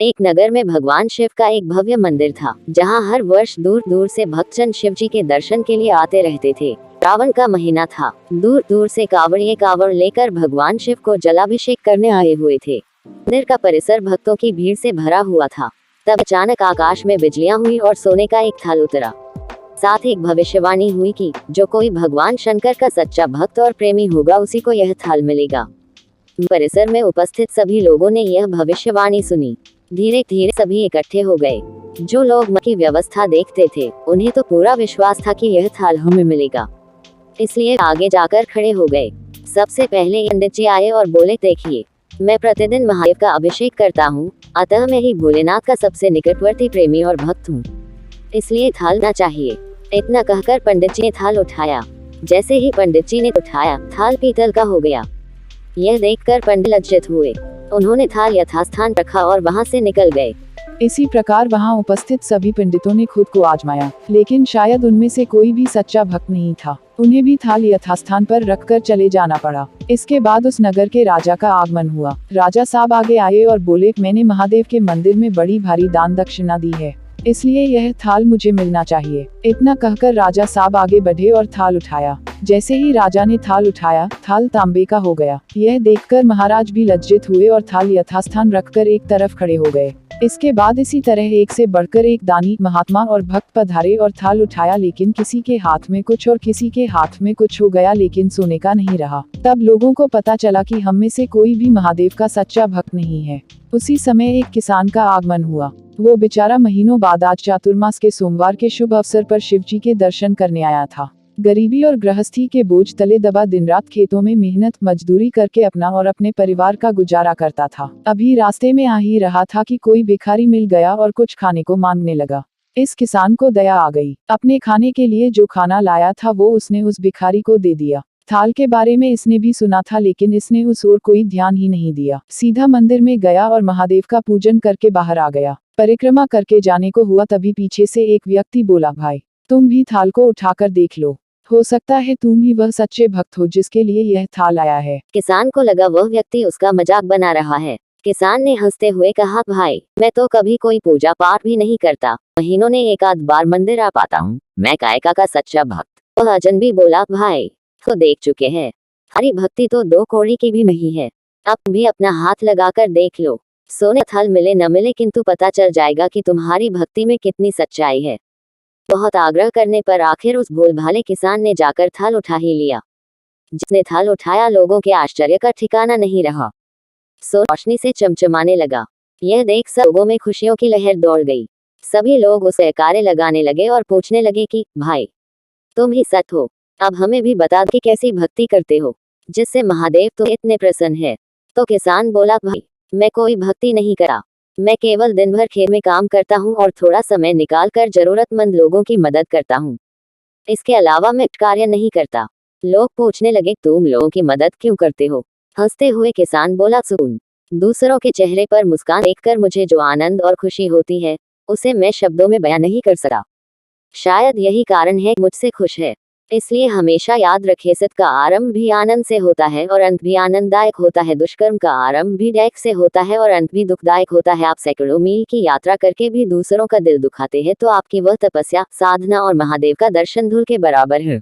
एक नगर में भगवान शिव का एक भव्य मंदिर था, जहां हर वर्ष दूर दूर से भक्तजन शिव जी के दर्शन के लिए आते रहते थे। श्रावण का महीना था। दूर दूर से कावड़ लेकर भगवान शिव को जलाभिषेक करने आए हुए थे। मंदिर का परिसर भक्तों की भीड़ से भरा हुआ था। तब अचानक आकाश में बिजलियां हुई और सोने का एक थाल उतरा। साथ एक भविष्यवाणी हुई कि जो कोई भगवान शंकर का सच्चा भक्त और प्रेमी होगा, उसी को यह थाल मिलेगा। परिसर में उपस्थित सभी लोगों ने यह भविष्यवाणी सुनी। धीरे धीरे सभी इकट्ठे हो गए। जो लोग की व्यवस्था देखते थे, उन्हें तो पूरा विश्वास था कि यह थाल हमें मिलेगा, इसलिए आगे जाकर खड़े हो गए। सबसे पहले पंडित जी आए और बोले, देखिए, मैं प्रतिदिन महादेव का अभिषेक करता हूँ, अतः मैं ही भोलेनाथ का सबसे निकटवर्ती प्रेमी और भक्त हूँ, इसलिए थाल ना चाहिए। इतना कहकर पंडित जी ने थाल उठाया। जैसे ही पंडित जी ने उठाया, थाल पीतल का हो गया। यह देखकर पंडित लज्जित हुए। उन्होंने थाल यथास्थान रखा और वहां से निकल गए। इसी प्रकार वहां उपस्थित सभी पंडितों ने खुद को आजमाया, लेकिन शायद उनमें से कोई भी सच्चा भक्त नहीं था। उन्हें भी थाल यथास्थान पर रखकर चले जाना पड़ा। इसके बाद उस नगर के राजा का आगमन हुआ। राजा साहब आगे आए और बोले, मैंने महादेव के मंदिर में बड़ी भारी दान दक्षिणा दी है, इसलिए यह थाल मुझे मिलना चाहिए। इतना कहकर राजा साहब आगे बढ़े और थाल उठाया। जैसे ही राजा ने थाल उठाया, थाल तांबे का हो गया। यह देखकर महाराज भी लज्जित हुए और थाल यथास्थान रखकर एक तरफ खड़े हो गए। इसके बाद इसी तरह एक से बढ़कर एक दानी, महात्मा और भक्त पधारे और थाल उठाया, लेकिन किसी के हाथ में कुछ और किसी के हाथ में कुछ हो गया, लेकिन सोने का नहीं रहा। तब लोगों को पता चला कि हम में से कोई भी महादेव का सच्चा भक्त नहीं है। उसी समय एक किसान का आगमन हुआ। वो बेचारा महीनों बाद आज चातुर्मास के सोमवार के शुभ अवसर पर शिव जी के दर्शन करने आया था। गरीबी और गृहस्थी के बोझ तले दबा दिन रात खेतों में मेहनत मजदूरी करके अपना और अपने परिवार का गुजारा करता था। अभी रास्ते में आ ही रहा था कि कोई भिखारी मिल गया और कुछ खाने को मांगने लगा। इस किसान को दया आ गई। अपने खाने के लिए जो खाना लाया था वो उसने उस भिखारी को दे दिया। थाल के बारे में इसने भी सुना था, लेकिन इसने उस ओर कोई ध्यान ही नहीं दिया। सीधा मंदिर में गया और महादेव का पूजन करके बाहर आ गया। परिक्रमा करके जाने को हुआ, तभी पीछे से एक व्यक्ति बोला, भाई, तुम भी थाल को उठाकर देख लो, हो सकता है तुम ही वह सच्चे भक्त हो जिसके लिए यह थाल आया है। किसान को लगा वह व्यक्ति उसका मजाक बना रहा है। किसान ने हंसते हुए कहा, भाई, मैं तो कभी कोई पूजा पाठ भी नहीं करता, महीनों ने एक आध बार मंदिर आ पाता हूँ, मैं कायका का सच्चा भक्त। वह अजनबी बोला, भाई, तो देख चुके हैं, हरी भक्ति तो दो कौड़ी की भी नहीं है, अब भी अपना हाथ लगाकर देख लो। सोने थाल मिले न मिले, किंतु पता चल जाएगा कि तुम्हारी भक्ति में कितनी सच्चाई है। बहुत आग्रह करने पर आखिर उस भोलभाले किसान ने जाकर थाल उठा ही लिया। जिसने थाल उठाया, लोगों के आश्चर्य का ठिकाना नहीं रहा। रोशनी से चमचमाने लगा। यह देख सब लोगों में खुशियों की लहर दौड़ गई। सभी लोग उसे कारे लगाने लगे और पूछने लगे कि भाई, तुम ही सत हो, अब हमें भी बता दो कि कैसी भक्ति करते हो जिससे महादेव तो इतने प्रसन्न है। तो किसान बोला, भाई, मैं कोई भक्ति नहीं करा, मैं केवल दिन भर खेत में काम करता हूँ और थोड़ा समय निकालकर जरूरतमंद लोगों की मदद करता हूँ, इसके अलावा मैं कार्य नहीं करता। लोग पूछने लगे, तुम लोगों की मदद क्यों करते हो? हंसते हुए किसान बोला, सुन, दूसरों के चेहरे पर मुस्कान देखकर मुझे जो आनंद और खुशी होती है, उसे मैं शब्दों में बयां नहीं कर सकता। शायद यही कारण है कि मुझसे खुश है। इसलिए हमेशा याद रखे, सत का आरंभ भी आनंद से होता है और अंत भी आनंददायक होता है। दुष्कर्म का आरंभ भी दायक से होता है और अंत भी दुखदायक होता है। आप सैकड़ों मील की यात्रा करके भी दूसरों का दिल दुखाते हैं, तो आपकी वह तपस्या, साधना और महादेव का दर्शन धूल के बराबर है।